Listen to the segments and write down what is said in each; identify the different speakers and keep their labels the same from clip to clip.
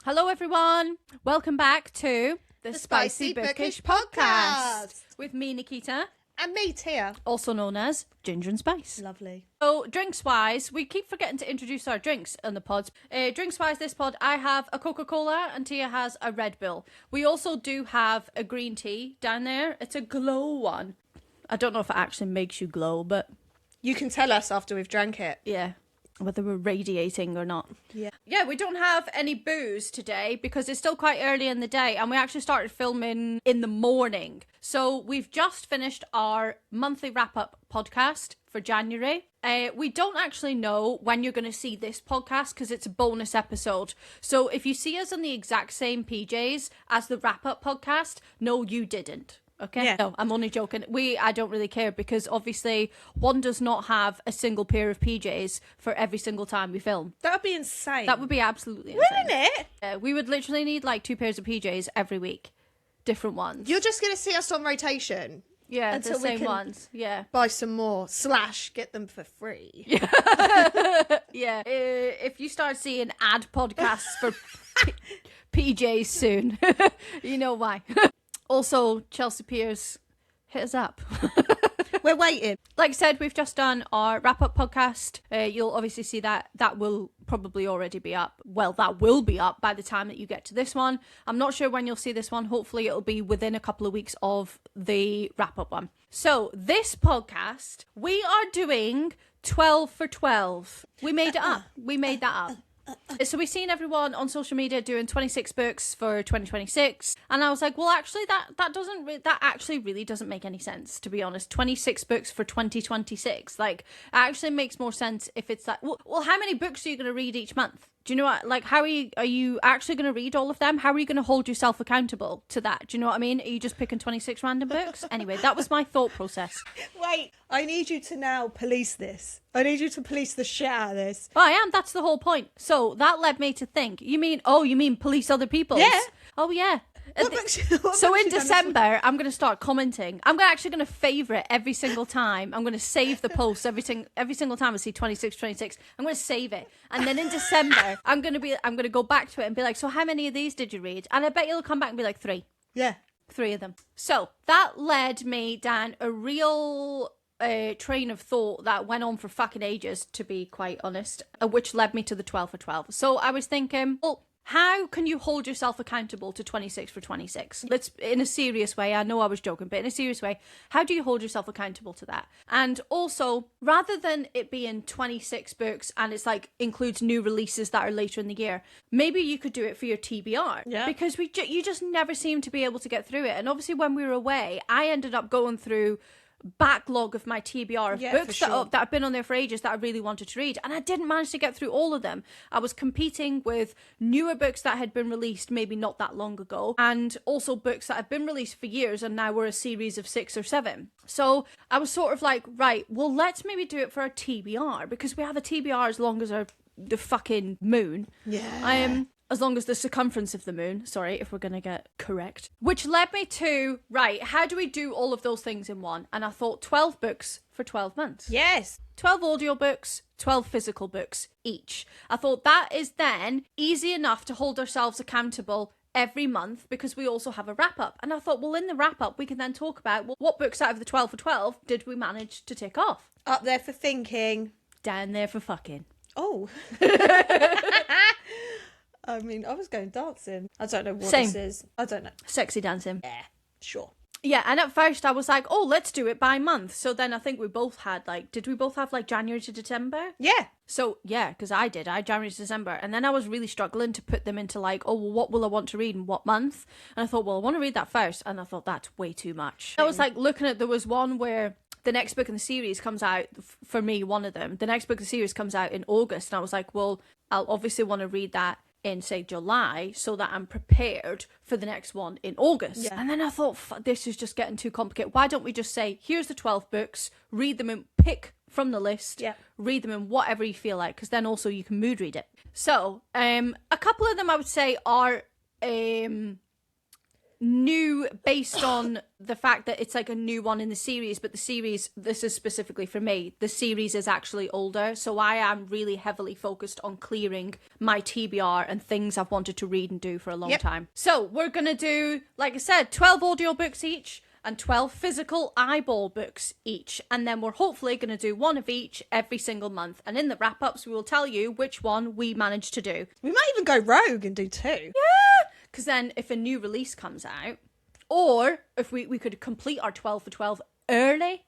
Speaker 1: Hello, everyone. Welcome back to the
Speaker 2: Spicy Bookish Podcast.
Speaker 1: With me, Nikita.
Speaker 2: And me, Tia.
Speaker 1: Also known as Ginger and Spice.
Speaker 2: Lovely.
Speaker 1: So, drinks-wise, we keep forgetting to introduce our drinks on the pods. Drinks-wise, this pod, I have a Coca-Cola and Tia has a Red Bull. We also do have a green tea down there. It's a glow one. I don't know if it actually makes you glow, but...
Speaker 2: You can tell us after we've drank it.
Speaker 1: Yeah. Whether we're radiating or not. Yeah, we don't have any booze today because it's still quite early in the day and we actually started filming in the morning. So we've just finished our monthly wrap-up podcast for January. We don't actually know when you're going to see this podcast because it's a bonus episode. So if you see us in the exact same PJs as the wrap-up podcast, no, you didn't. Okay.
Speaker 2: Yeah.
Speaker 1: No, I'm only joking. I don't really care because obviously one does not have a single pair of PJs for every single time we film.
Speaker 2: That would be insane.
Speaker 1: That would be absolutely insane.
Speaker 2: Wouldn't it?
Speaker 1: We would literally need like 2 pairs of PJs every week. Different ones.
Speaker 2: You're just going to see us on rotation.
Speaker 1: Yeah,
Speaker 2: until
Speaker 1: the
Speaker 2: we
Speaker 1: same
Speaker 2: can
Speaker 1: ones. Yeah.
Speaker 2: Buy some more. / get them for free.
Speaker 1: Yeah. If you start seeing ad podcasts for PJs soon, you know why. Also, Chelsea Piers, hit us up.
Speaker 2: We're waiting.
Speaker 1: Like I said, we've just done our wrap-up podcast. You'll obviously see that will probably already be up. Well, that will be up by the time that you get to this one. I'm not sure when you'll see this one. Hopefully, it'll be within a couple of weeks of the wrap-up one. So, this podcast, we are doing 12 for 12. We made it up. We made that up. So we've seen everyone on social media doing 26 books for 2026, and I was like, well, actually, that actually really doesn't make any sense, to be honest. 26 books for 2026, like, it actually makes more sense if it's like, well, how many books are you going to read each month? Do you know what, like, how are you actually going to read all of them? How are you going to hold yourself accountable to that? Do you know what I mean? Are you just picking 26 random books? Anyway, that was my thought process.
Speaker 2: Wait, I need you to now police this. I need you to police the shit out of this.
Speaker 1: Well, I am. That's the whole point. So that led me to think, you mean police other people's?
Speaker 2: Yeah.
Speaker 1: Oh, yeah.
Speaker 2: What
Speaker 1: So
Speaker 2: books
Speaker 1: in
Speaker 2: you done
Speaker 1: December, I'm going to start commenting. I'm actually going to favourite every single time. I'm going to save the post every single time I see 26. I'm going to save it. And then in December, I'm going to go back to it and be like, so how many of these did you read? And I bet you'll come back and be like 3.
Speaker 2: Yeah.
Speaker 1: 3 of them. So that led me down a real train of thought that went on for fucking ages, to be quite honest, which led me to the 12 for 12. So I was thinking, well, how can you hold yourself accountable to 26 for 26? Let's, in a serious way, I know I was joking, but in a serious way, how do you hold yourself accountable to that? And also, rather than it being 26 books and it's like includes new releases that are later in the year, maybe you could do it for your TBR. Yeah. Because you just never seem to be able to get through it. And obviously when we were away, I ended up going through backlog of my TBR of books that have been on there for ages that I really wanted to read, and I didn't manage to get through all of them. I was competing with newer books that had been released maybe not that long ago, and also books that have been released for years and now were a series of 6 or 7. So I was sort of like, right, well, let's maybe do it for our TBR, because we have a TBR as long as the fucking moon.
Speaker 2: Yeah.
Speaker 1: As long as the circumference of the moon, sorry, if we're going to get correct. Which led me to, right, how do we do all of those things in one? And I thought 12 books for 12 months.
Speaker 2: Yes.
Speaker 1: 12 audiobooks, 12 physical books each. I thought that is then easy enough to hold ourselves accountable every month, because we also have a wrap-up. And I thought, well, in the wrap-up, we can then talk about, well, what books out of the 12 for 12 did we manage to tick off?
Speaker 2: Up there for thinking.
Speaker 1: Down there for fucking.
Speaker 2: Oh. I mean, I was going dancing. I don't know what this is. I don't know.
Speaker 1: Sexy dancing.
Speaker 2: Yeah, sure.
Speaker 1: Yeah, and at first I was like, oh, let's do it by month. So then I think we both had did we both have January to December?
Speaker 2: Yeah.
Speaker 1: So, yeah, because I did. I had January to December. And then I was really struggling to put them into oh, well, what will I want to read in what month? And I thought, well, I want to read that first. And I thought, that's way too much. I was looking at, there was one where the next book in the series comes out, for me, one of them. The next book in the series comes out in August. And I was like, well, I'll obviously want to read that in, say, July, so that I'm prepared for the next one in August. Yeah. And then I thought, this is just getting too complicated. Why don't we just say, here's the 12 books, read them and pick from the list, read them in whatever you feel like, because then also you can mood read it. So, a couple of them I would say are new based on the fact that it's like a new one in the series, but the series, this is specifically for me, the series is actually older, so I am really heavily focused on clearing my TBR and things I've wanted to read and do for a long time. So we're gonna do, like I said, 12 audiobooks each and 12 physical eyeball books each, and then we're hopefully going to do one of each every single month, and in the wrap-ups we will tell you which one we managed to do.
Speaker 2: We might even go rogue and do 2.
Speaker 1: Yeah, because then if a new release comes out, or if we could complete our 12 for 12 early.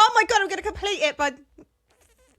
Speaker 2: Oh my god, I'm going to complete it by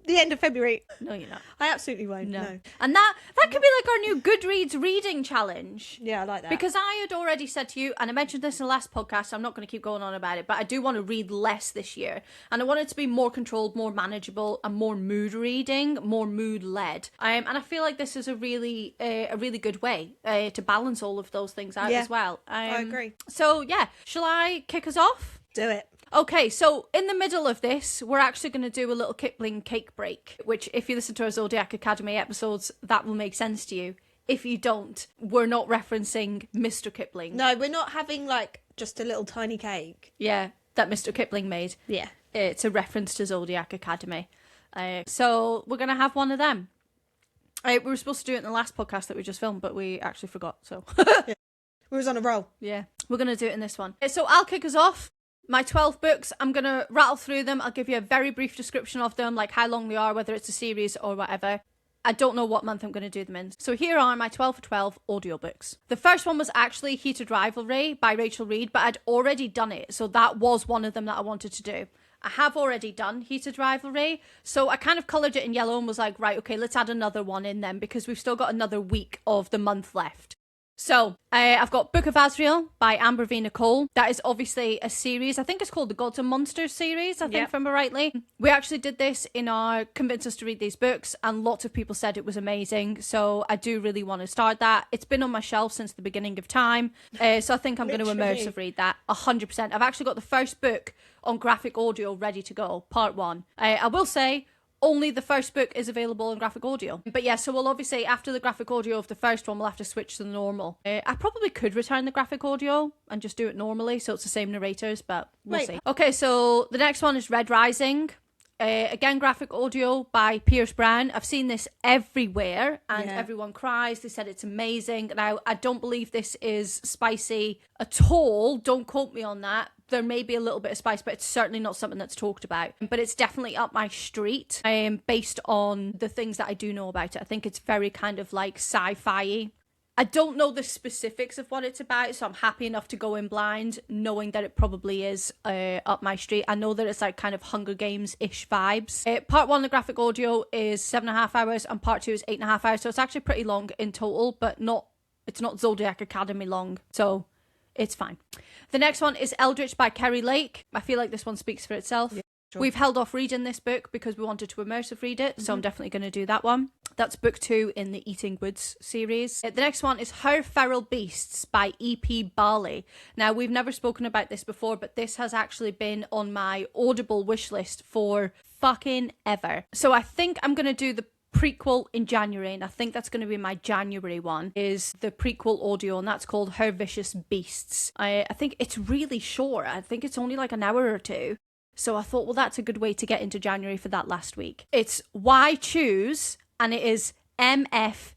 Speaker 2: the end of February.
Speaker 1: No, you're not.
Speaker 2: I absolutely won't. No.
Speaker 1: And that could be like our new Goodreads reading challenge.
Speaker 2: Yeah, I like that.
Speaker 1: Because I had already said to you, and I mentioned this in the last podcast, so I'm not going to keep going on about it, but I do want to read less this year. And I want it to be more controlled, more manageable, and more mood reading, more mood led. And I feel like this is a really good way to balance all of those things out as well.
Speaker 2: I agree.
Speaker 1: So yeah, shall I kick us off?
Speaker 2: Do it.
Speaker 1: Okay, so in the middle of this, we're actually going to do a little Kipling cake break, which if you listen to our Zodiac Academy episodes, that will make sense to you. If you don't, we're not referencing Mr. Kipling.
Speaker 2: No, we're not having like just a little tiny cake.
Speaker 1: Yeah, that Mr. Kipling made.
Speaker 2: Yeah.
Speaker 1: It's a reference to Zodiac Academy. So we're going to have one of them. We were supposed to do it in the last podcast that we just filmed, but we actually forgot, so.
Speaker 2: Yeah. We was on a roll.
Speaker 1: Yeah, we're going to do it in this one. So I'll kick us off. My 12 books, I'm going to rattle through them. I'll give you a very brief description of them, like how long they are, whether it's a series or whatever. I don't know what month I'm going to do them in. So here are my 12 for 12 audiobooks. The first one was actually Heated Rivalry by Rachel Reed, but I'd already done it. So that was one of them that I wanted to do. I have already done Heated Rivalry, so I kind of coloured it in yellow and was like, right, okay, let's add another one in then because we've still got another week of the month left. So, I've got Book of Azrael by Amber V. Nicole. That is obviously a series. I think it's called the Gods and Monsters series, I think, if I remember rightly. We actually did this in our Convince Us to Read These Books, and lots of people said it was amazing. So, I do really want to start that. It's been on my shelf since the beginning of time. So, I think I'm going to immersive read that 100%. I've actually got the first book on graphic audio ready to go, part 1. I will say, only the first book is available in graphic audio. But yeah, so we'll obviously, after the graphic audio of the first one, we'll have to switch to the normal. I probably could return the graphic audio and just do it normally, so it's the same narrators, but we'll see. Okay, so the next one is Red Rising. Again, graphic audio by Pierce Brown. I've seen this everywhere and everyone cries. They said it's amazing. Now, I don't believe this is spicy at all. Don't quote me on that. There may be a little bit of spice, but it's certainly not something that's talked about. But it's definitely up my street based on the things that I do know about it. I think it's very kind of like sci-fi-y. I don't know the specifics of what it's about, so I'm happy enough to go in blind, knowing that it probably is up my street. I know that it's like kind of Hunger Games-ish vibes. Part 1, the graphic audio, is 7.5 hours, and part 2 is 8.5 hours, so it's actually pretty long in total, but it's not Zodiac Academy long, so it's fine. The next one is Eldritch by Kerry Lake. I feel like this one speaks for itself. Yeah, sure. We've held off reading this book because we wanted to immersive read it, so I'm definitely going to do that one. That's book 2 in the Eating Woods series. The next one is Her Feral Beasts by E.P. Barley. Now, we've never spoken about this before, but this has actually been on my Audible wish list for fucking ever. So I think I'm going to do the prequel in January, and I think that's going to be my January one, is the prequel audio, and that's called Her Vicious Beasts. I think it's really short. I think it's only like an hour or two. So I thought, well, that's a good way to get into January for that last week. It's Why Choose, and it is MFMMMM.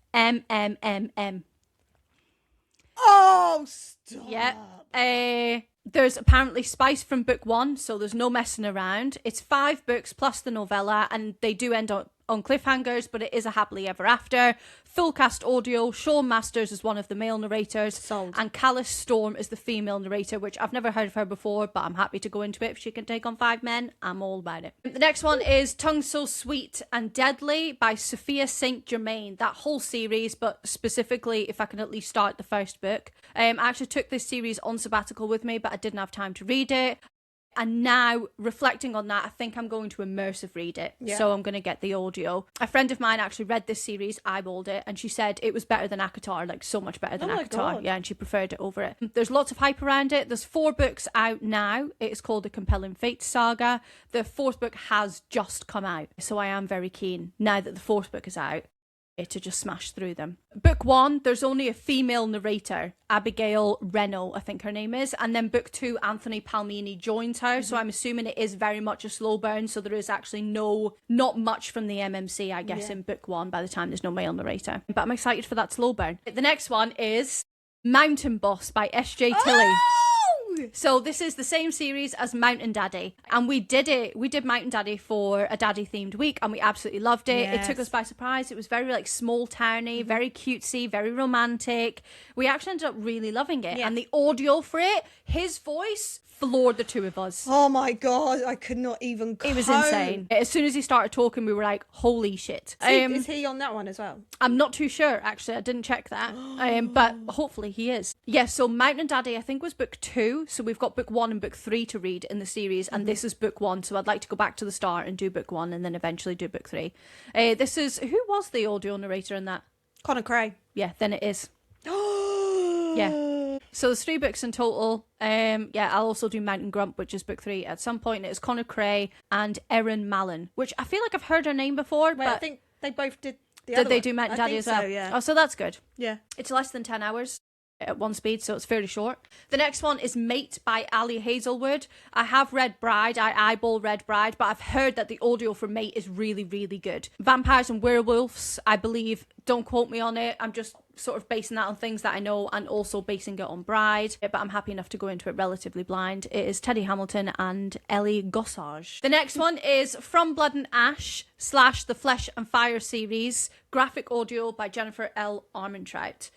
Speaker 2: Oh, stop.
Speaker 1: Yeah. There's apparently spice from book 1, so there's no messing around. It's 5 books plus the novella, and they do end on cliffhangers, but it is a happily ever after. Full cast audio. Sean Masters is one of the male narrators.
Speaker 2: Sold. And
Speaker 1: Callus Storm is the female narrator, which I've never heard of her before, but I'm happy to go into it. If she can take on 5 men, I'm all about it. The next one is Tongue So Sweet and Deadly by Sophia St. Germain. That whole series, but specifically if I can at least start the first book. I actually took this series on sabbatical with me, but I didn't have time to read it. And now, reflecting on that, I think I'm going to immersive read it. Yeah. So I'm going to get the audio. A friend of mine actually read this series, eyeballed it, and she said it was better than ACOTAR, like so much better than ACOTAR. God. Yeah, and she preferred it over it. There's lots of hype around it. There's 4 books out now. It is called The Compelling Fate Saga. The 4th book has just come out. So I am very keen now that the 4th book is out. to just smash through them. Book 1, there's only a female narrator, Abigail Reno, I think her name is. And then book 2, Anthony Palmini joins her. So I'm assuming it is very much a slow burn. So there is actually not much from the MMC, I guess, in book 1 by the time there's no male narrator. But I'm excited for that slow burn. The next one is Mountain Boss by S.J. Tilley. So this is the same series as Mountain Daddy, and we did Mountain Daddy for a daddy themed week, and we absolutely loved it. It took us by surprise. It was very like small towny, very cutesy, very romantic. We actually ended up really loving it, and the audio for it, his voice floored the two of us.
Speaker 2: Oh my god, I could not even cope.
Speaker 1: It was insane. As soon as he started talking, we were like, holy shit.
Speaker 2: Is he on that one as well?
Speaker 1: I'm not too sure, actually. I didn't check that. But hopefully he is. So Mountain Daddy, I think, was book 2. So we've got book 1 and book 3 to read in the series. And this is book 1. So I'd like to go back to the start and do book 1 and then eventually do book 3. This is... Who was the audio narrator in that?
Speaker 2: Conor Cray.
Speaker 1: Yeah, then it is. Yeah. So there's 3 books in total. I'll also do Mountain Grump, which is book 3 at some point. It's Conor Cray and Erin Mallon, which I feel like I've heard her name before.
Speaker 2: But I think they both did the
Speaker 1: Did
Speaker 2: other
Speaker 1: they
Speaker 2: one?
Speaker 1: do Mountain
Speaker 2: I
Speaker 1: Daddy
Speaker 2: think
Speaker 1: as well?
Speaker 2: So, yeah.
Speaker 1: Oh, so that's good.
Speaker 2: Yeah.
Speaker 1: It's less than 10 hours at one speed, so it's fairly short. The next one is Mate by Ali Hazelwood. I have read Bride. I eyeball read Bride, but I've heard that the audio for Mate is really, really good. Vampires and Werewolves, I believe. Don't quote me on it. I'm just sort of basing that on things that I know and also basing it on Bride, but I'm happy enough to go into it relatively blind. It is Teddy Hamilton and Ellie Gossage. The next one is From Blood and Ash / The Flesh and Fire series, graphic audio by Jennifer L. Armentrout.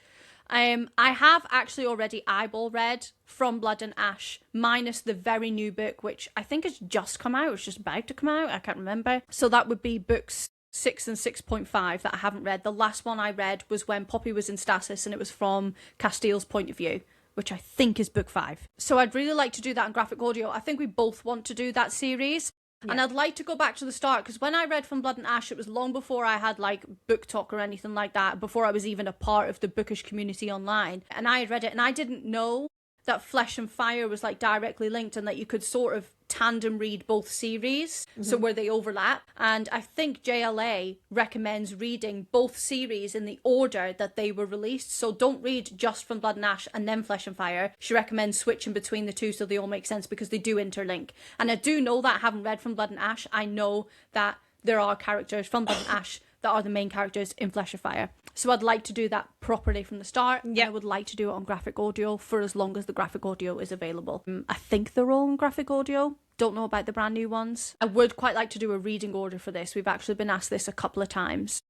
Speaker 1: I have actually already eyeball read From Blood and Ash, minus the very new book, which I think has just come out. It's just about to come out. I can't remember. So that would be books 6 and 6.5 that I haven't read. The last one I read was when Poppy was in stasis, and it was from Castile's point of view, which I think is book 5. So I'd really like to do that in graphic audio. I think we both want to do that series. Yeah. And I'd like to go back to the start, because when I read From Blood and Ash, it was long before I had like book talk or anything like that, before I was even a part of the bookish community online. And I had read it and I didn't know that Flesh and Fire was like directly linked, and that you could sort of tandem read both series, so where they overlap. And I think JLA recommends reading both series in the order that they were released. So don't read just From Blood and Ash and then Flesh and Fire. She recommends switching between the two so they all make sense, because they do interlink. And I do know that, I haven't read From Blood and Ash, I know that there are characters from Blood and Ash that are the main characters in Flesh and Fire. So I'd like to do that properly from the start. Yeah. I would like to do it on graphic audio for as long as the graphic audio is available. I think they're all on graphic audio. Don't know about the brand new ones. I would quite like to do a reading order for this. We've actually been asked this a couple of times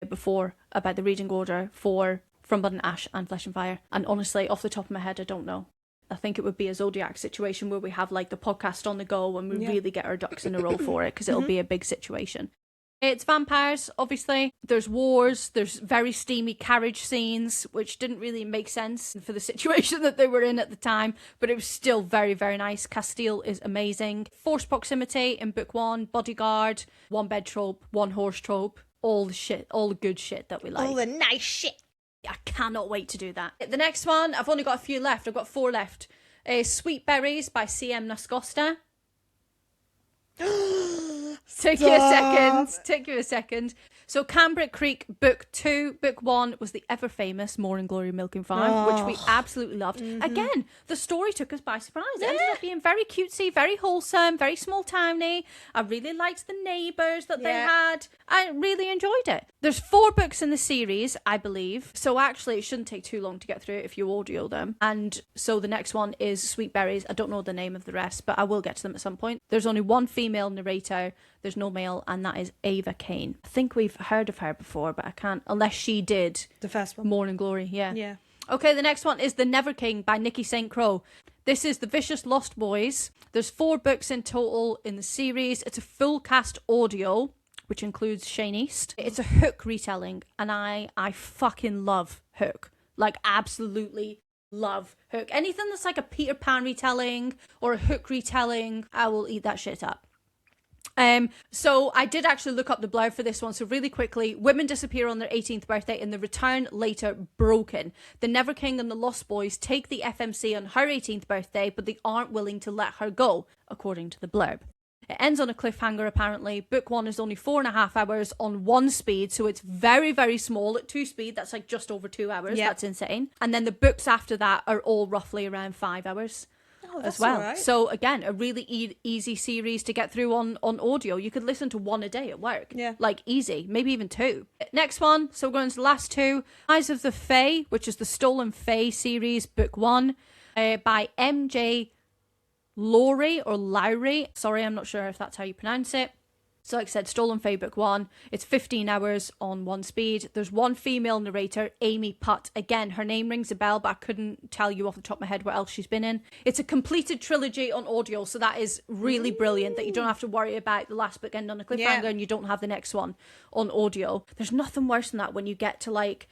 Speaker 1: before about the reading order for From Blood and Ash and Flesh and Fire. And honestly, off the top of my head, I don't know. I think it would be a Zodiac situation where we have like the podcast on the go and we really get our ducks in a row for it, because it'll be a big situation. It's vampires, obviously. There's wars. There's very steamy carriage scenes, which didn't really make sense for the situation that they were in at the time, but it was still very, very nice. Castile is amazing. Forced proximity in book 1, bodyguard, one bed trope, one horse trope, all the shit, all the good shit that we like.
Speaker 2: All the nice shit.
Speaker 1: I cannot wait to do that. The next one, I've only got a few left. I've got 4 left. Sweet Berries by C.M. Nascosta. Take you a second. So Cambric Creek Book 2, Book 1 was the ever famous More and Glory Milking Farm, which we absolutely loved. Again, the story took us by surprise. It ended up being very cutesy, very wholesome, very small towny. I really liked the neighbours that they had. I really enjoyed it. There's 4 books in the series, I believe. So actually, it shouldn't take too long to get through it if you audio them. And so the next one is Sweet Berries. I don't know the name of the rest, but I will get to them at some point. There's only one female narrator. There's no male, and that is Ava Kane. I think we've heard of her before, but I can't, unless she did
Speaker 2: the first one.
Speaker 1: More and Glory, yeah. Okay, the next one is The Never King by Nikki St. Crow. This is The Vicious Lost Boys. There's 4 books in total in the series. It's a full cast audio, which includes Shane East. It's a Hook retelling, and I fucking love Hook. Like, absolutely love Hook. Anything that's like a Peter Pan retelling or a Hook retelling, I will eat that shit up. So I did actually look up the blurb for this one. So really quickly, women disappear on their 18th birthday and they return later broken. The Never King and the Lost Boys take the FMC on her 18th birthday, but they aren't willing to let her go, according to the blurb. It ends on a cliffhanger, apparently. Book 1 is only 4.5 hours on 1 speed, so it's very, very small. At 2 speed, that's like just over 2 hours. Yep. That's insane. And then the books after that are all roughly around 5 hours. As well. Right. So again, a really easy series to get through on audio. You could listen to 1 a day at work. Yeah. Like easy, maybe even 2. Next one, so we're going to the last 2. Eyes of the Fae, which is the Stolen Fae series, book 1, by MJ Lowry. Sorry, I'm not sure if that's how you pronounce it. So like I said, Stolen Fae book 1. It's 15 hours on 1 speed. There's 1 female narrator, Amy Putt. Again, her name rings a bell, but I couldn't tell you off the top of my head what else she's been in. It's a completed trilogy on audio, so that is really brilliant that you don't have to worry about the last book ending on a cliffhanger and you don't have the next one on audio. There's nothing worse than that when you get to like,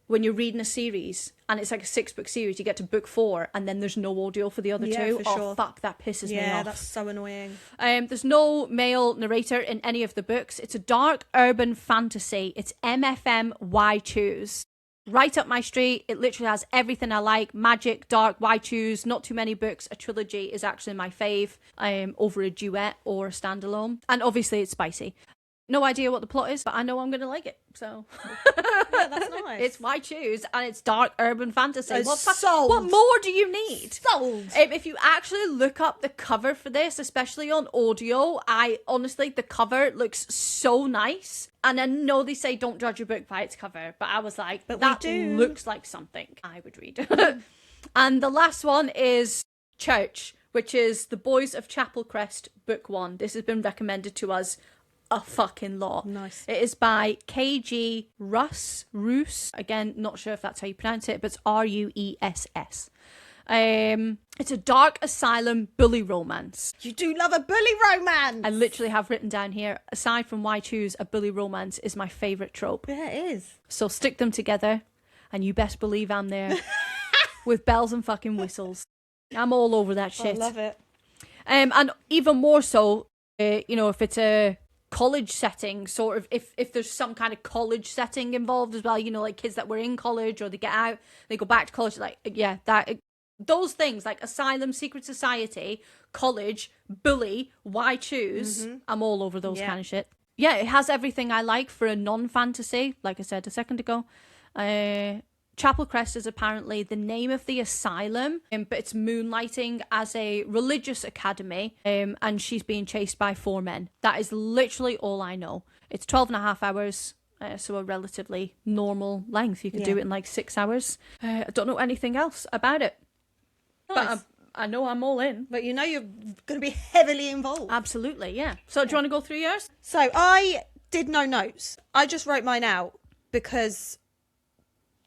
Speaker 1: when you're reading a series and it's like a 6-book series, you get to book 4 and then there's no audio for the other 2.
Speaker 2: For sure.
Speaker 1: Fuck, that pisses me off.
Speaker 2: Yeah, that's so annoying.
Speaker 1: There's no male narrator in any of the books. It's a dark urban fantasy. It's MFM Why Choose. Right up my street. It literally has everything I like. Magic, dark, why choose? Not too many books. A trilogy is actually my fave over a duet or a standalone. And obviously it's spicy. No idea what the plot is, but I know I'm going to like it. So
Speaker 2: yeah, that's nice.
Speaker 1: It's Why Choose, and it's dark urban fantasy.
Speaker 2: Sold.
Speaker 1: What more do you need?
Speaker 2: Sold.
Speaker 1: If you actually look up the cover for this, especially on audio, honestly, the cover looks so nice. And I know they say don't judge a book by its cover, but I was like, but that looks like something I would read. And the last one is Church, which is The Boys of Chapel Crest, book 1. This has been recommended to us a fucking lot.
Speaker 2: Nice.
Speaker 1: It is by KG Russ. Again, not sure if that's how you pronounce it, but it's RUESS. It's a dark asylum bully romance.
Speaker 2: You do love a bully romance.
Speaker 1: I literally have written down here, aside from Why Choose, a bully romance is my favourite trope.
Speaker 2: Yeah, it is.
Speaker 1: So stick them together and you best believe I'm there with bells and fucking whistles. I'm all over that shit.
Speaker 2: I love it.
Speaker 1: And even more so, if it's a college setting, sort of, if there's some kind of college setting involved as well, like kids that were in college or they get out, they go back to college, like, yeah, those things like asylum, secret society, college, bully, Why Choose, I'm all over those kind of shit. Yeah, it has everything I like for a non-fantasy, like I said a second ago. Chapel Crest is apparently the name of the asylum, but it's moonlighting as a religious academy, and she's being chased by 4 men. That is literally all I know. It's 12.5 hours, so a relatively normal length. You could do it in like 6 hours. I don't know anything else about it. Nice. But I know I'm all in.
Speaker 2: But you're going to be heavily involved.
Speaker 1: Absolutely, yeah. So do you want to go through yours?
Speaker 2: So I did no notes. I just wrote mine out because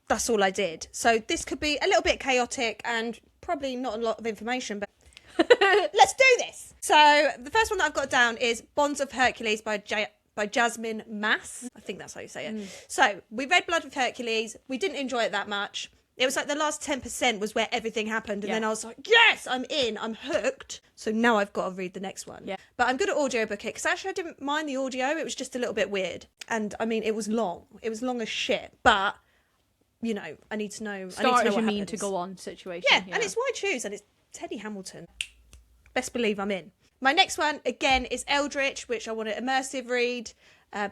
Speaker 2: that's all I did. So this could be a little bit chaotic and probably not a lot of information, but let's do this. So the first one that I've got down is Bonds of Hercules by Jasmine Mass. I think that's how you say it. So we read Blood of Hercules. We didn't enjoy it that much. It was like the last 10% was where everything happened. And then I was like, yes, I'm in. I'm hooked. So now I've got to read the next one. Yeah. But I'm going to audiobook it because actually I didn't mind the audio. It was just a little bit weird. And I mean, it was long. It was long as shit. But, I need to know.
Speaker 1: Start as you mean to go on situation.
Speaker 2: Yeah, and it's Why Choose and it's Teddy Hamilton. Best believe I'm in. My next one, again, is Eldritch, which I want an immersive read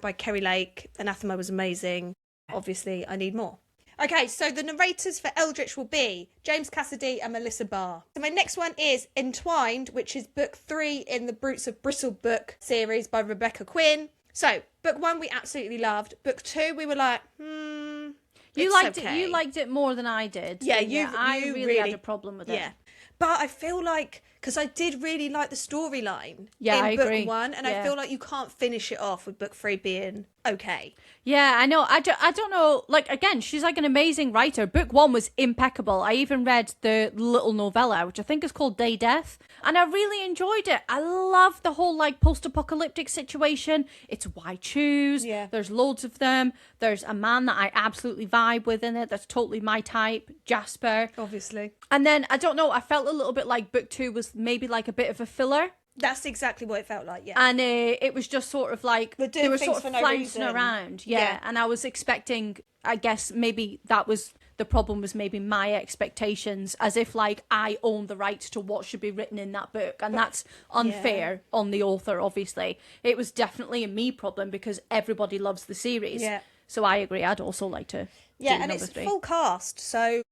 Speaker 2: by Kerry Lake. Anathema was amazing. Obviously, I need more. Okay, so the narrators for Eldritch will be James Cassidy and Melissa Barr. So my next one is Entwined, which is book 3 in the Brutes of Bristle book series by Rebecca Quinn. So, book 1 we absolutely loved. Book 2 we were like,
Speaker 1: You liked it. You liked it more than I did.
Speaker 2: Yeah,
Speaker 1: I really had a problem with it.
Speaker 2: Yeah, but I feel like because I did really like the storyline
Speaker 1: in
Speaker 2: book 1, and I feel like you can't finish it off with book 3 being okay.
Speaker 1: Yeah, I know. I don't know. Like, again, she's like an amazing writer. Book 1 was impeccable. I even read the little novella, which I think is called Day Death, and I really enjoyed it. I love the whole like post-apocalyptic situation. It's Why Choose. Yeah. There's loads of them. There's a man that I absolutely vibe with in it. That's totally my type, Jasper.
Speaker 2: Obviously.
Speaker 1: And then, I don't know, I felt a little bit like book 2 was maybe like a bit of a filler.
Speaker 2: That's exactly what it felt like, yeah.
Speaker 1: And it was just sort of like, they were sort of flouncing around. Yeah. And I was expecting, I guess, maybe that was The problem was maybe my expectations, as if like I own the rights to what should be written in that book, and that's unfair on the author. Obviously, it was definitely a me problem because everybody loves the series.
Speaker 2: Yeah.
Speaker 1: So I agree. I'd also like to.
Speaker 2: Yeah,
Speaker 1: do
Speaker 2: and
Speaker 1: number
Speaker 2: it's
Speaker 1: 3.
Speaker 2: full cast, so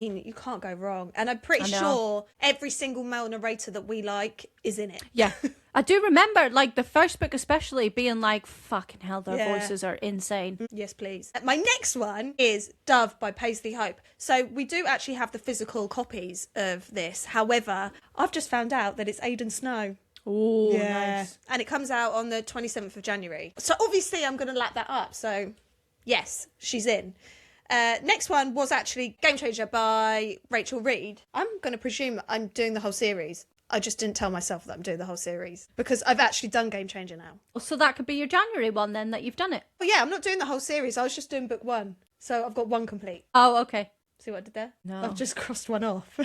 Speaker 2: you can't go wrong. And I'm pretty sure every single male narrator that we like is in it.
Speaker 1: Yeah. I do remember, like, the first book especially being like, fucking hell, their voices are insane.
Speaker 2: Yes, please. My next one is Dove by Paisley Hope. So we do actually have the physical copies of this. However, I've just found out that it's Aidan Snow.
Speaker 1: Oh, nice.
Speaker 2: And it comes out on the 27th of January. So obviously I'm going to lap that up. So yes, she's in. Next one was actually Game Changer by Rachel Reed. I'm going to presume I'm doing the whole series. I just didn't tell myself that I'm doing the whole series because I've actually done Game Changer now.
Speaker 1: So that could be your January one then, that you've done it.
Speaker 2: But yeah, I'm not doing the whole series. I was just doing book 1. So I've got 1 complete.
Speaker 1: Oh, okay.
Speaker 2: See what I did there?
Speaker 1: No.
Speaker 2: I've just crossed 1 off.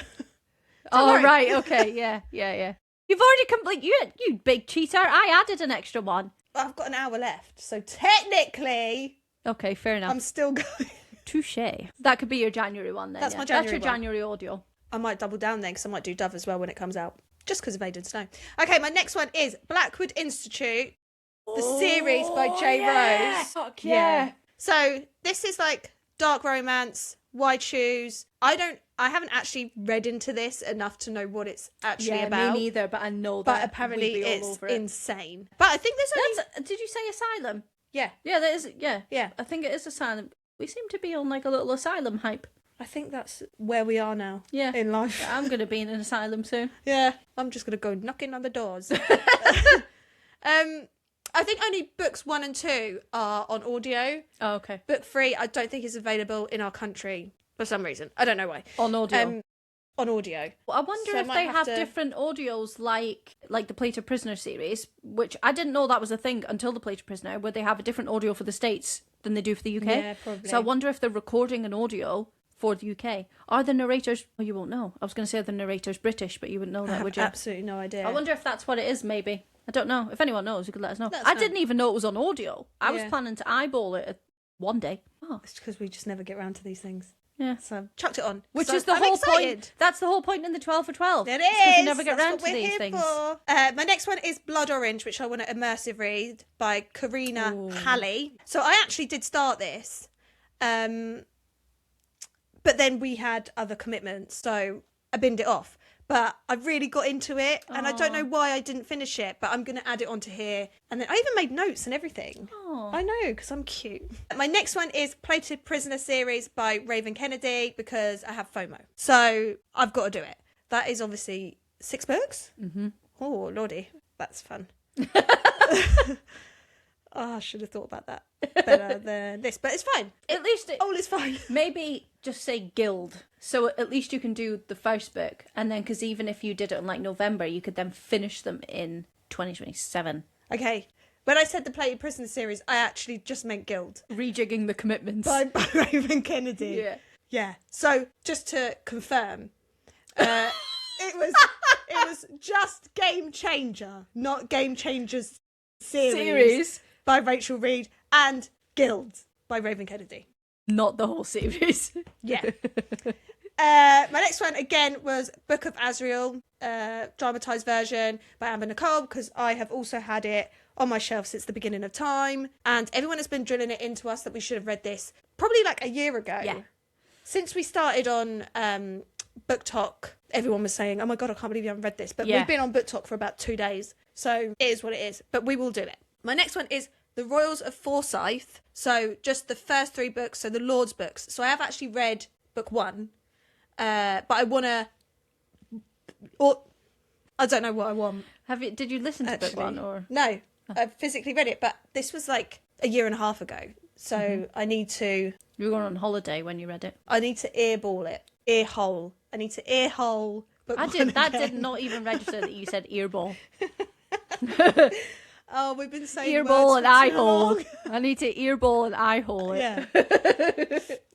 Speaker 1: Oh,
Speaker 2: worry.
Speaker 1: right. Okay. Yeah. You've already complete. You big cheater. I added an extra one.
Speaker 2: I've got an hour left. So technically,
Speaker 1: Okay, fair enough.
Speaker 2: I'm still going.
Speaker 1: Touche. That could be your January one then.
Speaker 2: That's
Speaker 1: yeah.
Speaker 2: my January
Speaker 1: That's your
Speaker 2: one.
Speaker 1: January audio.
Speaker 2: I might double down then because I might do Dove as well when it comes out. Just because of Aidan Snow. Okay, my next one is Blackwood Institute, the series by J. Rose.
Speaker 1: Fuck yeah.
Speaker 2: So this is like dark romance. Why choose? I haven't actually read into this enough to know what it's actually about.
Speaker 1: Me neither, but I know that.
Speaker 2: But apparently
Speaker 1: we'd be all
Speaker 2: it's
Speaker 1: over it.
Speaker 2: insane. But I think there's only...
Speaker 1: Did you say asylum?
Speaker 2: Yeah.
Speaker 1: Yeah, that is. Yeah.
Speaker 2: Yeah.
Speaker 1: I think it is asylum. We seem to be on like a little asylum hype.
Speaker 2: I think that's where we are now.
Speaker 1: Yeah.
Speaker 2: In life.
Speaker 1: Yeah, I'm going to be in an asylum soon.
Speaker 2: Yeah. I'm just going to go knocking on the doors. I think only books 1 and 2 are on audio.
Speaker 1: Oh, okay.
Speaker 2: Book 3, I don't think is available in our country for some reason. I don't know why.
Speaker 1: On audio.
Speaker 2: On audio.
Speaker 1: I wonder
Speaker 2: So I
Speaker 1: if
Speaker 2: might
Speaker 1: they
Speaker 2: have
Speaker 1: have
Speaker 2: to-
Speaker 1: different audios like the Plated Prisoner series, which I didn't know that was a thing until the Plated Prisoner, where they have a different audio for the States than they do for the UK.
Speaker 2: Yeah, probably.
Speaker 1: So I wonder if they're recording an audio for the UK. Are the narrators... Oh, you won't know. I was going to say the narrator's British, but you wouldn't know
Speaker 2: I
Speaker 1: that,
Speaker 2: have
Speaker 1: would you?
Speaker 2: absolutely no idea.
Speaker 1: I wonder if that's what it is, maybe. I don't know. If anyone knows, you could let us know.
Speaker 2: Let us
Speaker 1: I
Speaker 2: know.
Speaker 1: didn't even know it was on audio. I was
Speaker 2: Yeah.
Speaker 1: planning to eyeball it one day. Oh,
Speaker 2: It's because we just never get around to these things.
Speaker 1: yeah.
Speaker 2: So I've chucked it on.
Speaker 1: Which
Speaker 2: So
Speaker 1: is the
Speaker 2: I'm
Speaker 1: whole
Speaker 2: excited.
Speaker 1: point. That's the whole point in the 12 for 12.
Speaker 2: It
Speaker 1: It's 'cause
Speaker 2: is.
Speaker 1: you never get
Speaker 2: That's
Speaker 1: round
Speaker 2: what
Speaker 1: to
Speaker 2: we're
Speaker 1: these
Speaker 2: here
Speaker 1: things.
Speaker 2: for. My next one is Blood Orange, which I want to immersive read by Karina
Speaker 1: Ooh.
Speaker 2: Halley. So I actually did start this, but then we had other commitments, so I binned it off. But I really got into it, and I don't know why I didn't finish it, but I'm going to add it onto here. And then I even made notes and everything.
Speaker 1: Aw.
Speaker 2: I know, because I'm cute. My next one is Plated Prisoner series by Raven Kennedy, because I have FOMO. So I've got to do it. That is obviously 6 books. Mm-hmm. Oh, lordy. That's fun. Oh, I should have thought about that better than this, but it's fine.
Speaker 1: At least
Speaker 2: All is fine.
Speaker 1: maybe just say guild, so at least you can do the first book, and then because even if you did it in like November, you could then finish them in 2027.
Speaker 2: Okay. When I said the Plated Prisoner series, I actually just meant Guild.
Speaker 1: Rejigging the commitments.
Speaker 2: By Raven Kennedy.
Speaker 1: Yeah.
Speaker 2: Yeah. So just to confirm, it was just Game Changer, not Game Changers series by Rachel Reed, and Guild by Raven Kennedy.
Speaker 1: Not the whole series.
Speaker 2: Yeah. My next one again was Book of Azrael, dramatized version by Amber Nicole, because I have also had it on my shelf since the beginning of time, and everyone has been drilling it into us that we should have read this probably like a year ago.
Speaker 1: Yeah.
Speaker 2: Since we started on Book Talk, everyone was saying, "Oh my god, I can't believe you haven't read this." But
Speaker 1: Yeah.
Speaker 2: we've been on Book Talk for about 2 days, so it is what it is. But we will do it. My next one is The Royals of Forsyth. So just the first 3 books, so the Lord's books. So I have actually read book 1, but I want to... Or I don't know what I want.
Speaker 1: Did you listen to
Speaker 2: Actually.
Speaker 1: book 1 or?
Speaker 2: No, I physically read it, but this was like a year and a half ago. So I need to...
Speaker 1: You were going on holiday when you read it.
Speaker 2: I need to earball it. Earhole. I need to earhole. Book
Speaker 1: I
Speaker 2: 1
Speaker 1: did. That
Speaker 2: again.
Speaker 1: did not even register that you said earball.
Speaker 2: Oh, we've been saying
Speaker 1: Earball
Speaker 2: words
Speaker 1: and
Speaker 2: for
Speaker 1: eye
Speaker 2: too
Speaker 1: hole.
Speaker 2: long.
Speaker 1: I need to earball and eye hole it.
Speaker 2: Yeah.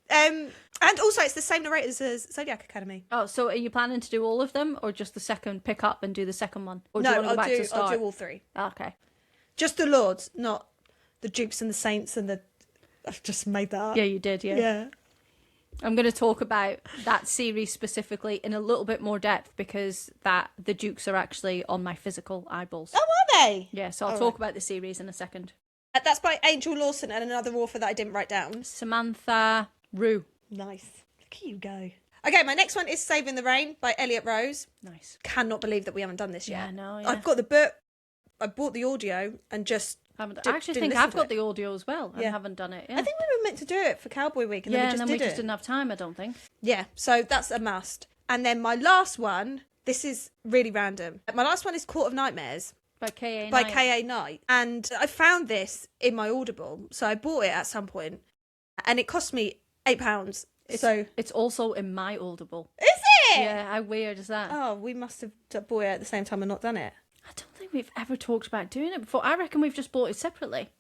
Speaker 2: And also, it's the same narrators as Zodiac Academy.
Speaker 1: Oh, so are you planning to do all of them, or just the second? Pick up and do the second one, or do you
Speaker 2: No,
Speaker 1: want to go back to
Speaker 2: I'll
Speaker 1: start?
Speaker 2: do all 3.
Speaker 1: Okay.
Speaker 2: Just the Lords, not the Dukes and the Saints and the... I've just made that up.
Speaker 1: Yeah, you did. Yeah.
Speaker 2: Yeah.
Speaker 1: I'm going to talk about that series specifically in a little bit more depth because the Dukes are actually on my physical eyeballs.
Speaker 2: Oh, are they?
Speaker 1: Yeah, so I'll talk about the series in a second.
Speaker 2: That's by Angel Lawson and another author that I didn't write down.
Speaker 1: Samantha Rue.
Speaker 2: Nice. Look at you go. Okay, my next one is Saving the Rain by Elliot Rose.
Speaker 1: Nice.
Speaker 2: Wcannot believe that we haven't done this yet.
Speaker 1: Yeah, no, yeah.
Speaker 2: I've got the book, I bought the audio and just...
Speaker 1: I actually think I've got the audio as well and haven't done it. Yeah.
Speaker 2: I think we were meant to do it for Cowboy Week and then we just
Speaker 1: we just didn't have time, I don't think.
Speaker 2: Yeah, so that's a must. And then my last one, this is really random. My last one is Court of Nightmares.
Speaker 1: By K.A.
Speaker 2: By
Speaker 1: Knight.
Speaker 2: K.A. Knight. And I found this in my Audible, so I bought it at some point and it cost me £8.
Speaker 1: It's also in my Audible.
Speaker 2: Is it?
Speaker 1: Yeah, how weird is that?
Speaker 2: Oh, we must have bought it at the same time and not done it.
Speaker 1: I don't think we've ever talked about doing it before. I reckon we've just bought it separately.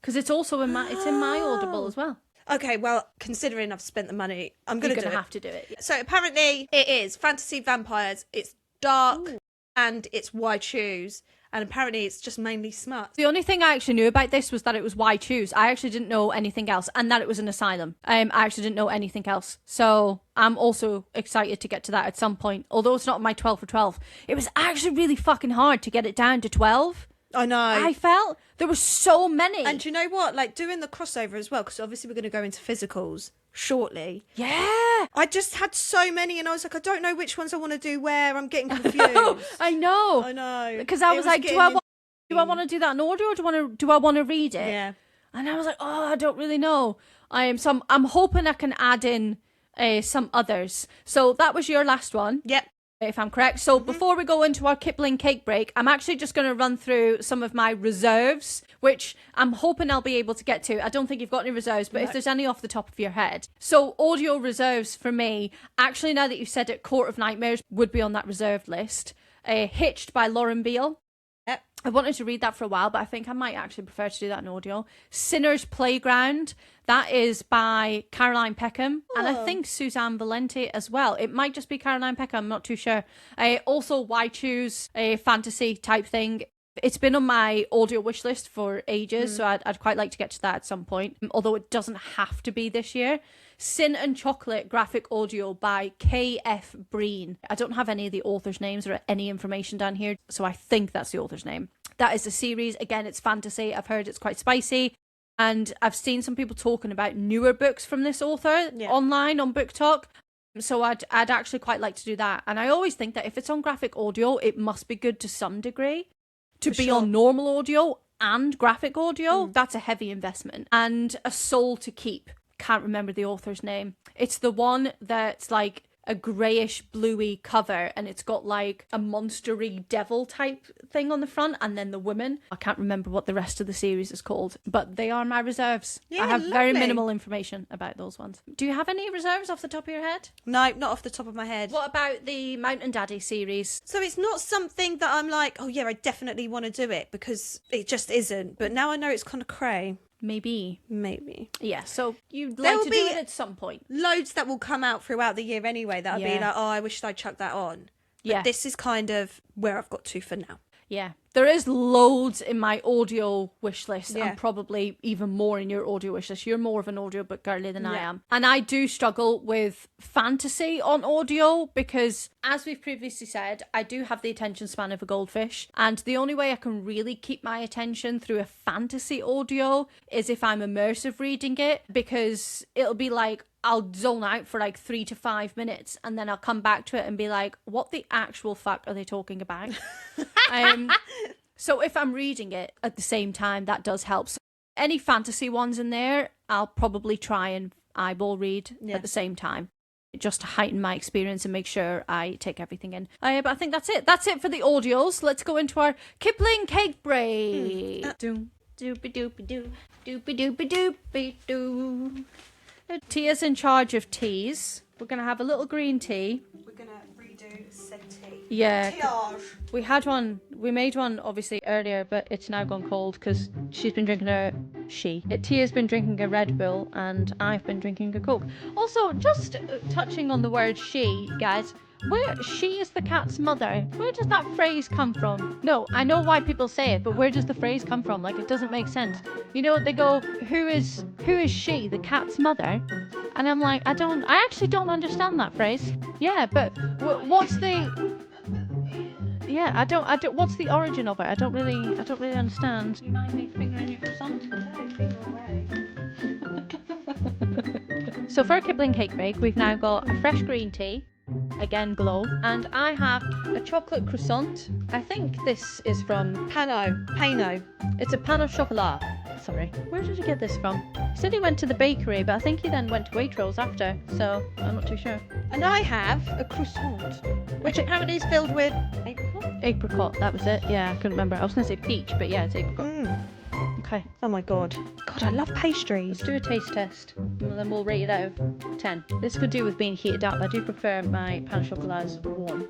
Speaker 1: Because it's also in my Audible as well.
Speaker 2: Okay, well, considering I've spent the money, I'm going to
Speaker 1: have to do it. Yeah.
Speaker 2: So apparently it is fantasy vampires. It's dark and it's why choose. And apparently it's just mainly smut.
Speaker 1: The only thing I actually knew about this was that it was Why Choose. I actually didn't know anything else. And that it was an asylum. I actually didn't know anything else. So I'm also excited to get to that at some point. Although it's not my 12 for 12. It was actually really fucking hard to get it down to 12.
Speaker 2: I know.
Speaker 1: I felt there were so many.
Speaker 2: And you know what? Like doing the crossover as well, because obviously we're going to go into physicals shortly.
Speaker 1: Yeah.
Speaker 2: I just had so many and I was like, I don't know which ones I want to do where. I'm getting confused.
Speaker 1: I know.
Speaker 2: Because
Speaker 1: I was like, do I want to do that in audio or do I want to read it?
Speaker 2: Yeah.
Speaker 1: And I was like, oh, I don't really know. I'm hoping I can add in some others. So that was your last one.
Speaker 2: Yep.
Speaker 1: If I'm correct. So before we go into our Kipling cake break, I'm actually just going to run through some of my reserves, which I'm hoping I'll be able to get to. I don't think you've got any reserves, but if there's any off the top of your head. So audio reserves for me, actually now that you've said it, Court of Nightmares would be on that reserved list. Hitched by Lauren Beale.
Speaker 2: Yep.
Speaker 1: I wanted to read that for a while, but I think I might actually prefer to do that in audio. Sinner's Playground. That is by Caroline Peckham. And I think Suzanne Valenti as well. It might just be Caroline Peckham. I'm not too sure. Also, Why Choose, a fantasy type thing. It's been on my audio wish list for ages, so I'd quite like to get to that at some point. Although it doesn't have to be this year. Sin and Chocolate graphic audio by K.F. Breen. I don't have any of the authors' names or any information down here, so I think that's the author's name. That is a series. Again, it's fantasy. I've heard it's quite spicy. And I've seen some people talking about newer books from this author online on Book Talk. So I'd actually quite like to do that. And I always think that if it's on graphic audio, it must be good to some degree. To be on normal audio and graphic audio, that's a heavy investment. And A Soul to Keep. Can't remember the author's name. It's the one that's like a greyish bluey cover and it's got like a monstery devil type thing on the front and then the woman. I can't remember what the rest of the series is called, but they are my reserves.
Speaker 2: Yeah,
Speaker 1: I have
Speaker 2: lovely.
Speaker 1: very minimal information about those ones. Do you have any reserves off the top of your head?
Speaker 2: No, not off the top of my head.
Speaker 1: What about the Mountain Daddy series?
Speaker 2: So it's not something that I'm like, oh yeah, I definitely want to do it because it just isn't. But now I know it's kind of cray.
Speaker 1: Maybe. Yeah, so you'd like to do it at some point.
Speaker 2: Loads that will come out throughout the year anyway that I'll be like, oh, I wish I'd chucked that on. But this is kind of where I've got to for now.
Speaker 1: Yeah, there is loads in my audio wish list and probably even more in your audio wish list. You're more of an audiobook girly than I am. And I do struggle with fantasy on audio because, as we've previously said, I do have the attention span of a goldfish. And the only way I can really keep my attention through a fantasy audio is if I'm immersive reading it, because it'll be like, I'll zone out for like 3 to 5 minutes and then I'll come back to it and be like, what the actual fuck are they talking about? So if I'm reading it at the same time, that does help. So any fantasy ones in there, I'll probably try and eyeball read at the same time, just to heighten my experience and make sure I take everything in. But I think that's it. That's it for the audios. Let's go into our Kipling cake break. Doopy doopy doo, doopy doopy doopy doo. Tia's in charge of teas. We're going to have a little green tea.
Speaker 2: We're going to redo said tea.
Speaker 1: Yeah.
Speaker 2: Tiage.
Speaker 1: We made one obviously earlier, but it's now gone cold because she's been drinking Tia's been drinking a Red Bull and I've been drinking a Coke. Also, just touching on the word she, guys, Where she is the cat's mother? Where does that phrase come from? No, I know why people say it, but where does the phrase come from? Like, it doesn't make sense. You know, they go, who is she, the cat's mother? And I'm like, I actually don't understand that phrase. Yeah, but what's the... Yeah, I don't. What's the origin of it? I don't really understand. You mind me fingering your croissant? So for a Kipling cake break, we've now got a fresh green tea, again glow, and I have a chocolate croissant. I think this is from
Speaker 2: Pano.
Speaker 1: It's a pan au chocolat. Sorry, where did you get this from? He said he went to the bakery, but I think he then went to Waitrose after, so I'm not too sure.
Speaker 2: And I have a croissant, which apparently is filled with apricot.
Speaker 1: Apricot, that was it. Yeah, I couldn't remember. I was going to say peach, but yeah, it's apricot. Okay.
Speaker 2: Oh my god. God, I love pastries.
Speaker 1: Let's do a taste test, and then we'll rate it out of 10. This could do with being heated up. I do prefer my pan au chocolats warm.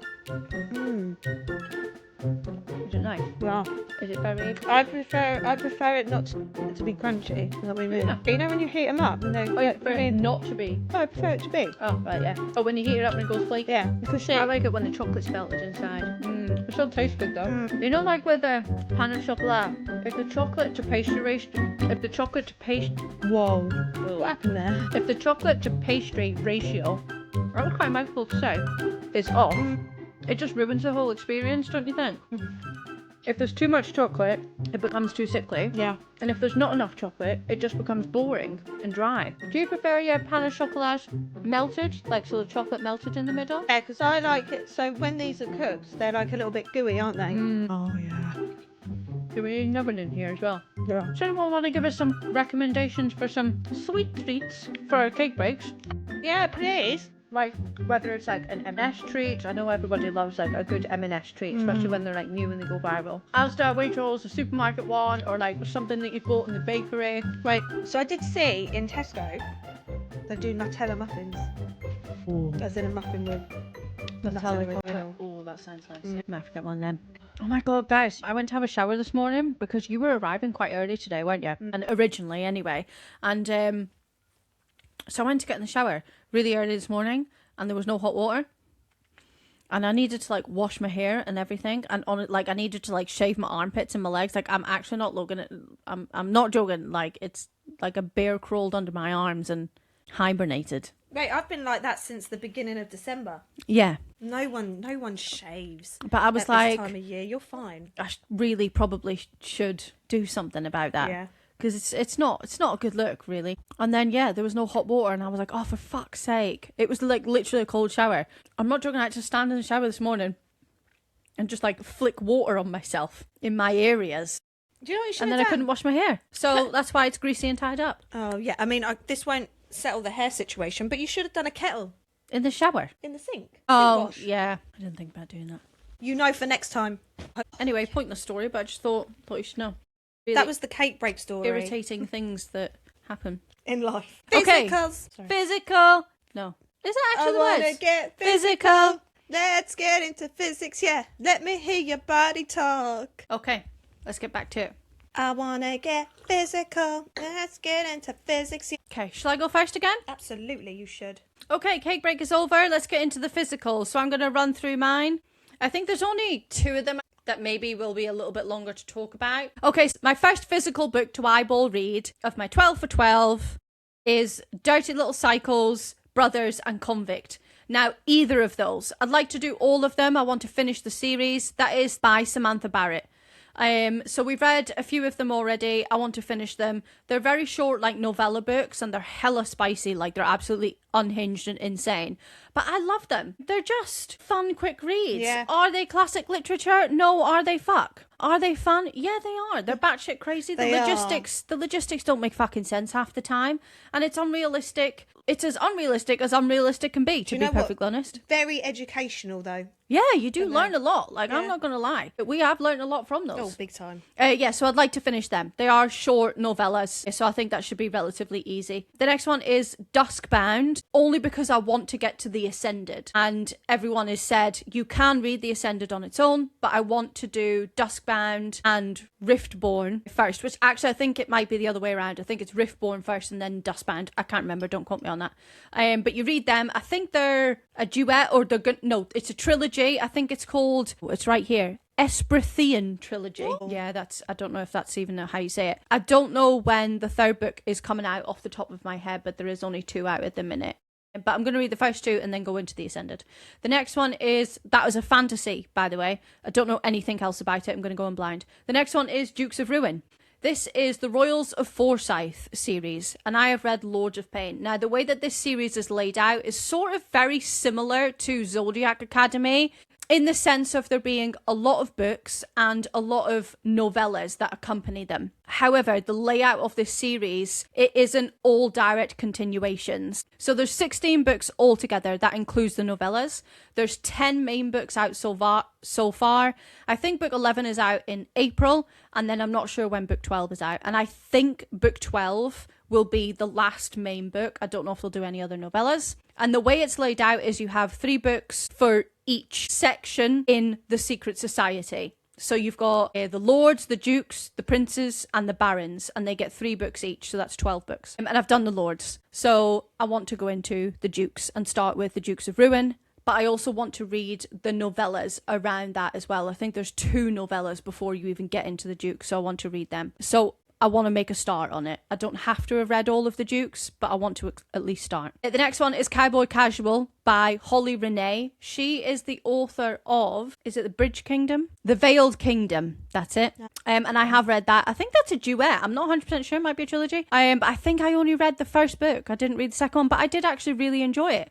Speaker 1: Is it nice?
Speaker 2: Yeah.
Speaker 1: Is it very...
Speaker 2: I prefer it not to be crunchy. Is that what you mean?
Speaker 1: Yeah.
Speaker 2: You know when you heat them up? And they,
Speaker 1: Oh yeah, prefer it not to be.
Speaker 2: I prefer it to be.
Speaker 1: Oh, right, yeah. Oh, when you heat it up and it goes flaky?
Speaker 2: Yeah. Because
Speaker 1: I like it when the chocolate's melted inside. It still tastes good though. You know, like with the pan au chocolat, if the chocolate to pastry ratio...
Speaker 2: Whoa. What happened there?
Speaker 1: If the chocolate to pastry ratio, that was quite a mouthful to say, is off, it just ruins the whole experience, don't you think? If there's too much chocolate, it becomes too sickly.
Speaker 2: Yeah.
Speaker 1: And if there's not enough chocolate, it just becomes boring and dry. Do you prefer your pan au chocolat melted, like so the chocolate melted in the middle?
Speaker 2: Yeah, because I like it. So when these are cooked, they're like a little bit gooey, aren't they? Oh yeah.
Speaker 1: Do we need an oven in here as well?
Speaker 2: Yeah.
Speaker 1: Does anyone want to give us some recommendations for some sweet treats for our cake breaks?
Speaker 2: Yeah, please.
Speaker 1: Like, whether it's like an M&S treat. I know everybody loves like a good M&S treat, especially when they're like new and they go viral. Asda, Waitrose, a supermarket one, or like something that you've bought in the bakery.
Speaker 2: Right. So I did see in Tesco, they do Nutella muffins.
Speaker 1: Ooh.
Speaker 2: As in a muffin with Nutella oil.
Speaker 1: Oh, that sounds nice. I might forget one then. Oh my god, guys, I went to have a shower this morning because you were arriving quite early today, weren't you? And originally, anyway. And so I went to get in the shower really early this morning, and there was no hot water. And I needed to like wash my hair and everything, and on it, like I needed to like shave my armpits and my legs. Like I'm actually not looking at. I'm not joking. Like it's like a bear crawled under my arms and hibernated.
Speaker 2: Mate, I've been like that since the beginning of December.
Speaker 1: Yeah.
Speaker 2: No one shaves.
Speaker 1: But I was
Speaker 2: at
Speaker 1: like,
Speaker 2: this time of year, you're fine.
Speaker 1: I really probably should do something about that.
Speaker 2: Yeah.
Speaker 1: Because it's not a good look, really. And then, yeah, there was no hot water, and I was like, oh, for fuck's sake. It was, like, literally a cold shower. I'm not joking, I had to stand in the shower this morning and just, like, flick water on myself in my areas.
Speaker 2: Do you know what you should
Speaker 1: And
Speaker 2: have
Speaker 1: then
Speaker 2: done?
Speaker 1: I couldn't wash my hair. So that's why it's greasy and tied up.
Speaker 2: Oh, yeah. I mean, this won't settle the hair situation, but you should have done a kettle
Speaker 1: In the shower.
Speaker 2: in the sink.
Speaker 1: Oh,
Speaker 2: Sink wash.
Speaker 1: yeah. I didn't think about doing that.
Speaker 2: You know for next time.
Speaker 1: Anyway, pointless story, but I just thought you should know. Really
Speaker 2: That was the cake break story.
Speaker 1: irritating things that happen.
Speaker 2: In life.
Speaker 1: Okay.
Speaker 2: Physicals.
Speaker 1: Sorry. Physical. No. Is that
Speaker 2: I
Speaker 1: actually the
Speaker 2: wanna
Speaker 1: words?
Speaker 2: get physical. Let's get into physics, yeah. Let me hear your body talk.
Speaker 1: Okay, let's get back to it.
Speaker 2: I wanna get physical. Let's get into physics. Yeah.
Speaker 1: Okay, shall I go first again?
Speaker 2: Absolutely, you should.
Speaker 1: Okay, cake break is over. Let's get into the physical. So I'm going to run through mine. I think there's only 2 of them that maybe will be a little bit longer to talk about. Okay, so my first physical book to eyeball read of my 12 for 12 is Dirty Little Cycles, Brothers and Convict. Now, either of those. I'd like to do all of them. I want to finish the series. That is by Samantha Barrett. So we've read a few of them already. I want to finish them. They're very short, like novella books, and they're hella spicy. Like they're absolutely unhinged and insane. But I love them. They're just fun, quick reads.
Speaker 2: Yeah.
Speaker 1: Are they classic literature? No. Are they fuck? Are they fun? Yeah, they are. They're batshit crazy. The logistics don't make fucking sense half the time, and it's unrealistic. It's as unrealistic can be, to be perfectly honest.
Speaker 2: Very educational, though.
Speaker 1: Yeah, you do learn a lot. Like, I'm not going to lie. But we have learned a lot from those.
Speaker 2: Oh, big time.
Speaker 1: Yeah, so I'd like to finish them. They are short novellas, so I think that should be relatively easy. The next one is Duskbound, only because I want to get to The Ascended. And everyone has said you can read The Ascended on its own, but I want to do Duskbound Dustbound and Riftborn first, which actually I think it might be the other way around. I think it's Riftborn first and then Dustbound. I can't remember. Don't quote me on that. But you read them. I think they're a duet or no, it's a trilogy. I think it's called, it's right here, Esprithian trilogy. Oh. Yeah, I don't know if that's even how you say it. I don't know when the third book is coming out off the top of my head, but there is only 2 out at the minute. But I'm going to read the first 2 and then go into the Ascended. The next one that was a fantasy, by the way. I don't know anything else about it. I'm going to go in blind. The next one is Dukes of Ruin. This is the Royals of Forsyth series, and I have read Lords of Pain. Now, the way that this series is laid out is sort of very similar to Zodiac Academy, in the sense of there being a lot of books and a lot of novellas that accompany them. However, the layout of this series, it isn't all direct continuations. So there's 16 books altogether. That includes the novellas. There's 10 main books out so far. I think book 11 is out in April, and then I'm not sure when book 12 is out. And I think book 12 will be the last main book. I don't know if they'll do any other novellas. And the way it's laid out is you have 3 books for each section in the secret society. So you've got the lords, the dukes, the princes, and the barons, and they get 3 books each, so that's 12 books. And I've done the lords, so I want to go into the dukes and start with the Dukes of Ruin, but I also want to read the novellas around that as well. I think there's 2 novellas before you even get into the dukes, so I want to read them. So I want to make a start on it. I don't have to have read all of the Dukes, but I want to at least start. The next one is Cowboy Casual by Holly Renee. She is the author of, is it The Bridge Kingdom? The Veiled Kingdom. That's it. Yeah. And I have read that. I think that's a duet. I'm not 100% sure. It might be a trilogy. But I think I only read the first book. I didn't read the second one, but I did actually really enjoy it.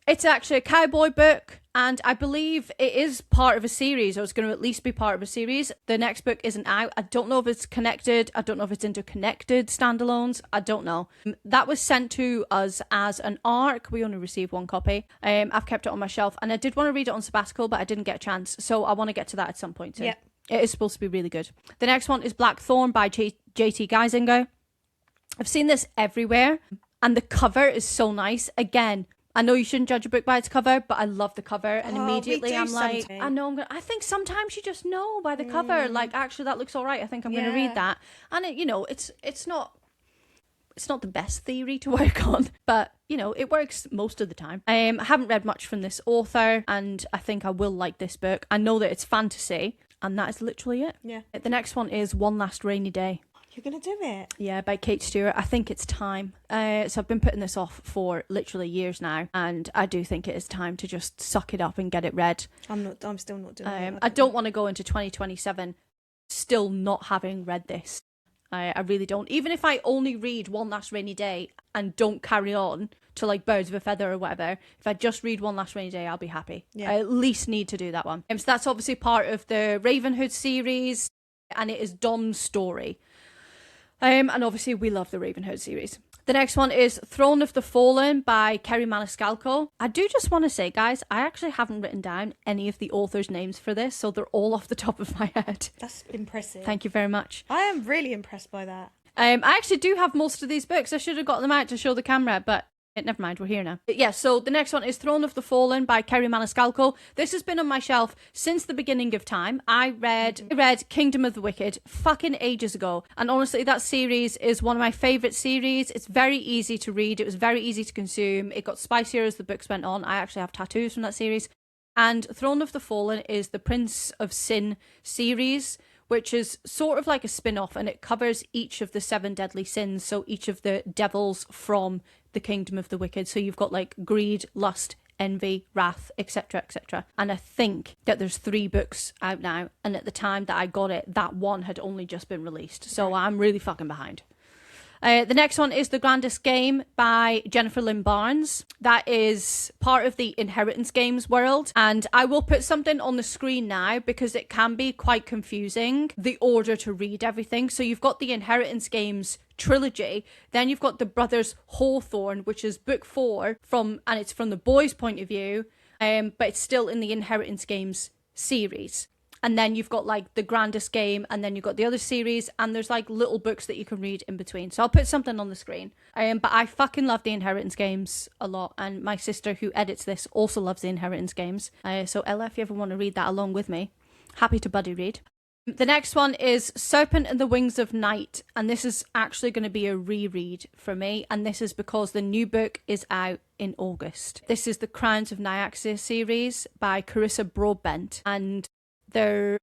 Speaker 1: It's actually a cowboy book, and I believe it is part of a series, or it's going to at least be part of a series. The next book isn't out. I don't know if it's connected. I don't know if it's interconnected standalones. I don't know. That was sent to us as an ARC. We only received 1 copy. I've kept it on my shelf, and I did want to read it on sabbatical, but I didn't get a chance, so I want to get to that at some point too. Yeah. It is supposed to be really good. The next one is Blackthorn by J.T. Geisinger. I've seen this everywhere, and the cover is so nice. Again, I know you shouldn't judge a book by its cover, but I love the cover, and immediately I'm like, I think sometimes you just know by the cover, like, actually that looks all right. I think I'm going to read that. And it's not the best theory to work on, but it works most of the time. I haven't read much from this author, and I think I will like this book. I know that it's fantasy, and that is literally it. Yeah. The next one is One Last Rainy Day.
Speaker 2: You're going to do it? Yeah,
Speaker 1: by Kate Stewart. I think it's time. So I've been putting this off for literally years now, and I do think it is time to just suck it up and get it read.
Speaker 2: I'm still not doing it.
Speaker 1: I don't want to go into 2027 still not having read this. I really don't. Even if I only read One Last Rainy Day and don't carry on to like Birds of a Feather or whatever, if I just read One Last Rainy Day, I'll be happy. Yeah. I at least need to do that one. So that's obviously part of the Ravenhood series, and it is Dom's story. And obviously we love the Ravenhood series. The next one is Throne of the Fallen by Kerry Maniscalco. I do just want to say, guys, I actually haven't written down any of the authors' names for this, so they're all off the top of my head.
Speaker 2: That's impressive.
Speaker 1: Thank you very much.
Speaker 2: I am really impressed by that.
Speaker 1: I actually do have most of these books. I should have got them out to show the camera, but never mind, we're here now. Yeah, so the next one is Throne of the Fallen by Kerry Maniscalco. This has been on my shelf since the beginning of time. I read Kingdom of the Wicked fucking ages ago, and honestly that series is one of my favourite series. It's very easy to read. It was very easy to consume. It got spicier as the books went on. I actually have tattoos from that series. And Throne of the Fallen is the Prince of Sin series, which is sort of like a spin-off, and it covers each of the 7 deadly sins, so each of the devils from the Kingdom of the Wicked. So you've got like greed, lust, envy, wrath, etc., etc. And I think that there's 3 books out now, and at the time that I got it, that one had only just been released, so I'm really fucking behind. The next one is The Grandest Game by Jennifer Lynn Barnes. That is part of the Inheritance Games world, and I will put something on the screen now because it can be quite confusing, the order to read everything. So you've got the Inheritance Games trilogy, then you've got the Brothers Hawthorne, which is book 4 and it's from the boys' point of view, but it's still in the Inheritance Games series. And then you've got like The Grandest Game, and then you've got the other series, and there's like little books that you can read in between. So I'll put something on the screen. But I fucking love the Inheritance Games a lot, and my sister who edits this also loves the Inheritance Games. So Ella, if you ever want to read that along with me, happy to buddy read. The next one is Serpent and the Wings of Night, and this is actually going to be a reread for me, and this is because the new book is out in August. This is the Crowns of Nyaxia series by Carissa Broadbent, and I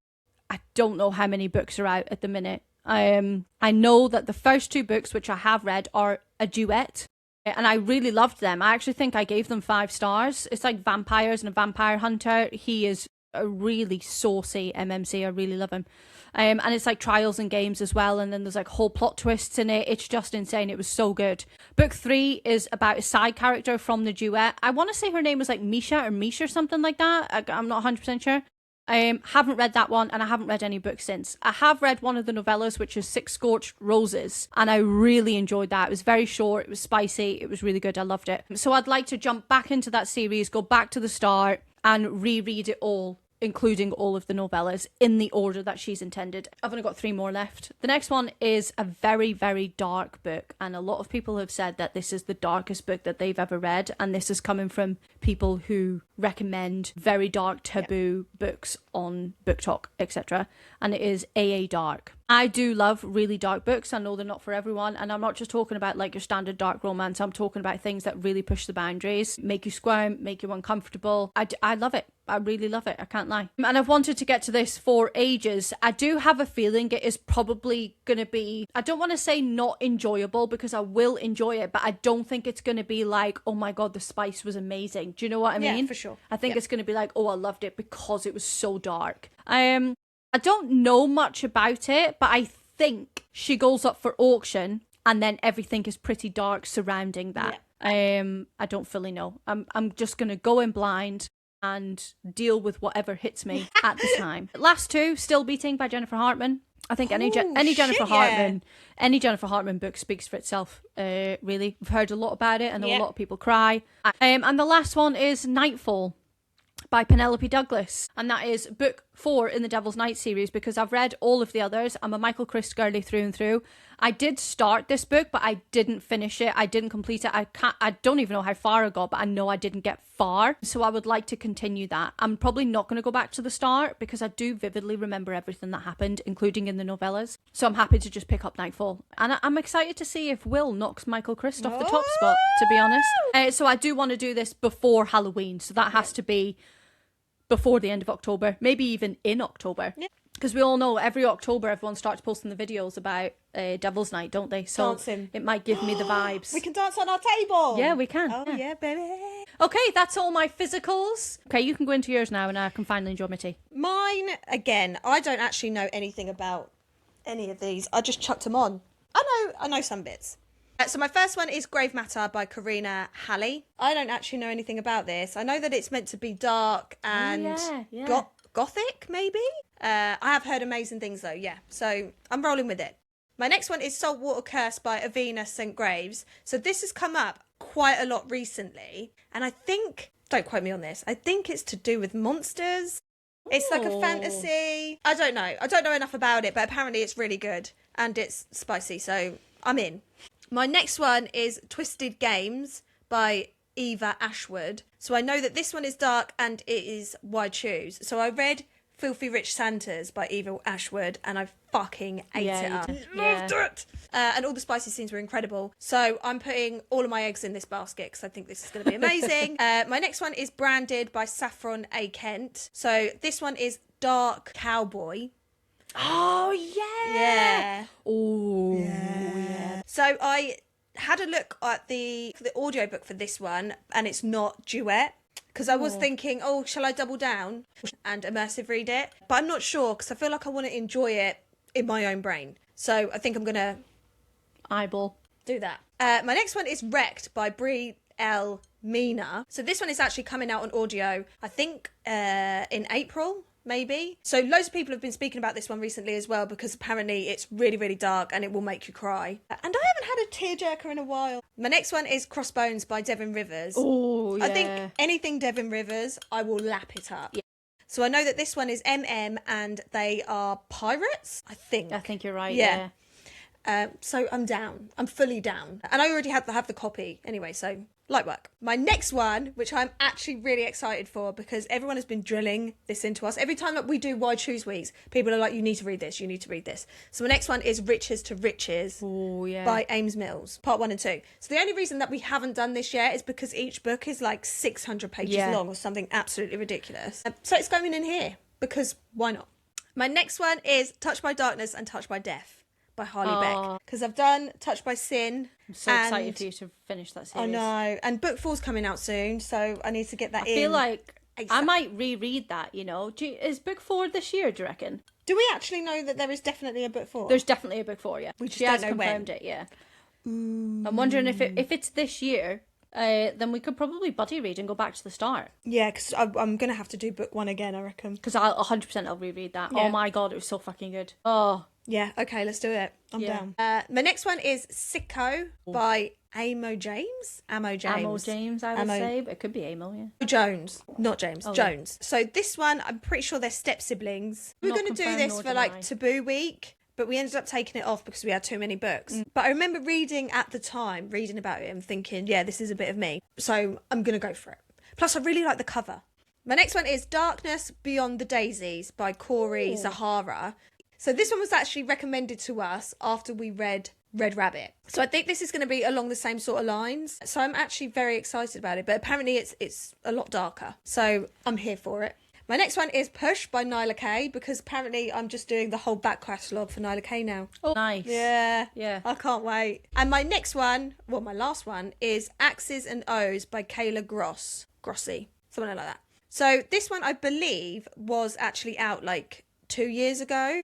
Speaker 1: don't know how many books are out at the minute. I know that the first 2 books, which I have read, are a duet, and I really loved them. I actually think I gave them 5 stars. It's like vampires and a vampire hunter. He is a really saucy MMC. I really love him. And it's like trials and games as well, and then there's like whole plot twists in it. It's just insane. It was so good. Book 3 is about a side character from the duet. I want to say her name was like Misha or something like that. I'm not 100% sure. Haven't read that one, and I haven't read any books since. I have read one of the novellas, which is 6 Scorched Roses, and I really enjoyed that. It was very short, it was spicy, it was really good. I loved it. So I'd like to jump back into that series, go back to the start, and reread it all, including all of the novellas in the order that she's intended. I've only got 3 more left. The next one is a very, very dark book, and a lot of people have said that this is the darkest book that they've ever read, and this is coming from people who recommend very dark taboo books on Book Talk, etc. And it is AA Dark. I do love really dark books. I know they're not for everyone, and I'm not just talking about like your standard dark romance. I'm talking about things that really push the boundaries, make you squirm, make you uncomfortable. I love it. I really love it. I can't lie. And I've wanted to get to this for ages. I do have a feeling it is probably going to be, I don't want to say not enjoyable, because I will enjoy it, but I don't think it's going to be like, oh my God, the spice was amazing. Do you know what I mean?
Speaker 2: Yeah, for sure.
Speaker 1: I think it's going to be like, oh, I loved it because it was so dark. I don't know much about it, but I think she goes up for auction and then everything is pretty dark surrounding that. Yeah. I don't fully know. I'm just going to go in blind and deal with whatever hits me at the time. Last 2, Still Beating by Jennifer Hartman. I think any Jennifer Hartman book speaks for itself, really. We've heard a lot about it. I know a lot of people cry. And the last one is Nightfall by Penelope Douglas, and that is book 4 in the Devil's Night series, because I've read all of the others. I'm a Michael Criss girly through and through. I did start this book, but I didn't finish it. I didn't complete it. I don't even know how far I got, but I know I didn't get far. So I would like to continue that. I'm probably not going to go back to the start, because I do vividly remember everything that happened, including in the novellas. So I'm happy to just pick up Nightfall. And I'm excited to see if Will knocks Michael Criss off the top spot, to be honest. So I do want to do this before Halloween. So that has to be before the end of October, maybe even in October. Because we all know every October everyone starts posting the videos about Devil's Night, don't they? So
Speaker 2: dancing.
Speaker 1: It might give me the vibes.
Speaker 2: We can dance on our table.
Speaker 1: Yeah, we can.
Speaker 2: Oh, yeah, baby.
Speaker 1: Okay, that's all my physicals. Okay, you can go into yours now and I can finally enjoy my tea.
Speaker 2: Mine, again, I don't actually know anything about any of these. I just chucked them on. I know some bits. So my first one is Grave Matter by Karina Halley. I don't actually know anything about this. I know that it's meant to be dark and gothic, maybe? I have heard amazing things though, yeah. So I'm rolling with it. My next one is Saltwater Curse by Avina St. Graves. So this has come up quite a lot recently. And I think, don't quote me on this, I think it's to do with monsters. It's like a fantasy. I don't know. I don't know enough about it, but apparently it's really good. And it's spicy, so I'm in. My next one is Twisted Games by Eva Ashwood. So I know that this one is dark and it is Why Choose. So I read Filthy Rich Santas by Eva Ashwood and I fucking ate it up. Loved it! And all the spicy scenes were incredible. So I'm putting all of my eggs in this basket because I think this is going to be amazing. My next one is Branded by Saffron A. Kent. So this one is Dark Cowboy.
Speaker 1: Oh, yeah.
Speaker 2: Yeah.
Speaker 1: Oh,
Speaker 2: yeah. So I had a look at the audiobook for this one, and it's not duet. Because I was thinking, oh, shall I double down and immersive read it? But I'm not sure, because I feel like I want to enjoy it in my own brain. So I think I'm going to
Speaker 1: eyeball
Speaker 2: do that. My next one is Wrecked by Brie L. Mina. So this one is actually coming out on audio, I think, in April. Maybe. So loads of people have been speaking about this one recently as well, because apparently it's really, really dark and it will make you cry. And I haven't had a tearjerker in a while. My next one is Crossbones by Devin Rivers.
Speaker 1: Oh, yeah.
Speaker 2: I think anything Devin Rivers, I will lap it up. Yeah. So I know that this one is MM and they are pirates, I think.
Speaker 1: I think you're right, yeah.
Speaker 2: So I'm down. I'm fully down. And I already have the copy anyway, so Light work. My next one, which I'm actually really excited for because everyone has been drilling this into us. Every time that we do Why Choose Weeks, people are like, you need to read this, you need to read this. So my next one is Riches to Riches by Ames Mills, part 1 and 2. So the only reason that we haven't done this yet is because each book is like 600 pages long or something absolutely ridiculous. So it's going in here because why not? My next one is Touched by Darkness and Touched by Death by Harley Beck, because I've done Touched by Sin.
Speaker 1: I'm so excited for you to finish that series.
Speaker 2: I know, and book 4's coming out soon, so I need to get that in.
Speaker 1: I feel like I might reread that, you know. Is book 4 this year, do you reckon?
Speaker 2: Do we actually know that there is definitely a book 4?
Speaker 1: There's definitely a book 4, yeah.
Speaker 2: We just
Speaker 1: she
Speaker 2: don't
Speaker 1: has
Speaker 2: know
Speaker 1: confirmed
Speaker 2: when.
Speaker 1: it, yeah. I'm wondering if it's this year, then we could probably buddy read and go back to the start.
Speaker 2: Yeah, because I'm going to have to do book 1 again, I reckon.
Speaker 1: Because I'll 100% I'll reread that. Yeah. Oh my God, it was so fucking good. Oh.
Speaker 2: Yeah, okay, let's do it. I'm down. My next one is Sicko by Amo James, I would say, but it could be Amo, yeah. Jones, not James, Jones.
Speaker 1: Yeah.
Speaker 2: So this one, I'm pretty sure they're step siblings. We were going to do this for like Taboo Week, but we ended up taking it off because we had too many books. But I remember reading about it and thinking, yeah, this is a bit of me. So I'm going to go for it. Plus, I really like the cover. My next one is Darkness Beyond the Daisies by Corey Zahara. So this one was actually recommended to us after we read Red Rabbit. So I think this is going to be along the same sort of lines. So I'm actually very excited about it. But apparently it's a lot darker. So I'm here for it. My next one is Push by Nyla Kay, because apparently I'm just doing the whole back catalogue for Nyla Kay now.
Speaker 1: Oh, nice.
Speaker 2: Yeah.
Speaker 1: Yeah.
Speaker 2: I can't wait. And my next one, well, my last one, is Axes and O's by Kayla Grossi. Something like that. So this one, I believe, was actually out like 2 years ago.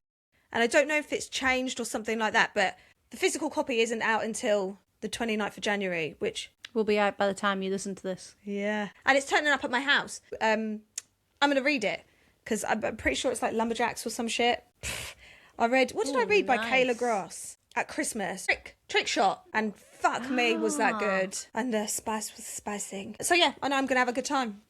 Speaker 2: And I don't know if it's changed or something like that, but the physical copy isn't out until the 29th of January, which
Speaker 1: will be out by the time you listen to this.
Speaker 2: Yeah. And it's turning up at my house. I'm going to read it because I'm pretty sure it's like Lumberjacks or some shit. I read, what did I read by Kayla Gross at Christmas? Trick Shot. And fuck me, was that good. And the spice was spicing. So yeah, I know I'm going to have a good time.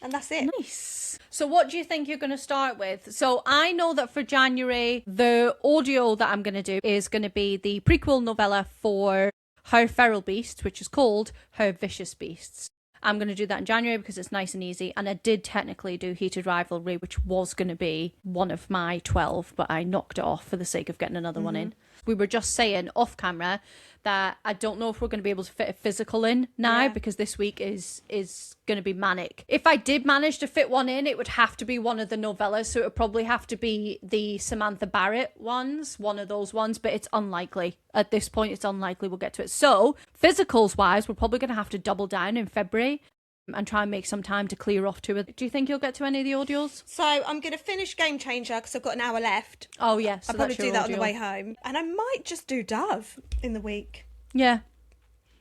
Speaker 2: And that's it.
Speaker 1: Nice. So what do you think you're going to start with? So I know that for January, the audio that I'm going to do is going to be the prequel novella for Her Feral Beasts, which is called Her Vicious Beasts. I'm going to do that in January because it's nice and easy. And I did technically do Heated Rivalry, which was going to be one of my 12, but I knocked it off for the sake of getting another one in. We were just saying off camera that I don't know if we're going to be able to fit a physical in now because this week is going to be manic. If I did manage to fit one in, it would have to be one of the novellas. So it would probably have to be the Samantha Barrett ones, one of those ones, but it's unlikely. At this point, it's unlikely we'll get to it. So physicals wise, we're probably going to have to double down in February and try and make some time to clear off to it. Do you think you'll get to any of the audios?
Speaker 2: So I'm going to finish Game Changer because I've got an hour left.
Speaker 1: Oh, yeah. So
Speaker 2: I'll probably do that on the way home. And I might just do Dove in the week.
Speaker 1: Yeah.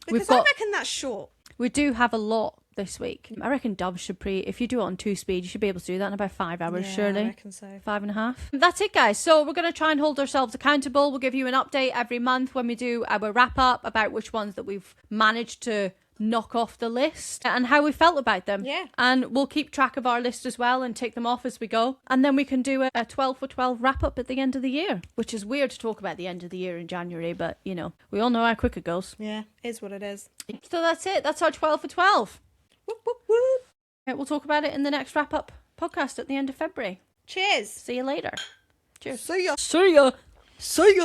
Speaker 2: Because I reckon that's short.
Speaker 1: We do have a lot this week. I reckon Dove should if you do it on 2 speed, you should be able to do that in about 5 hours, surely.
Speaker 2: I reckon so.
Speaker 1: 5.5. That's it, guys. So we're going to try and hold ourselves accountable. We'll give you an update every month when we do our wrap up about which ones that we've managed to knock off the list and how we felt about them.
Speaker 2: Yeah.
Speaker 1: And we'll keep track of our list as well and take them off as we go. And then we can do a 12 for 12 wrap up at the end of the year, which is weird to talk about the end of the year in January, but you know, we all know how quick it goes.
Speaker 2: Yeah, is what it is.
Speaker 1: So that's it. That's our 12 for 12.
Speaker 2: Whoop, whoop, whoop.
Speaker 1: Right, we'll talk about it in the next wrap up podcast at the end of February.
Speaker 2: Cheers.
Speaker 1: See you later. Cheers.
Speaker 2: See ya.
Speaker 1: See ya.
Speaker 2: See ya.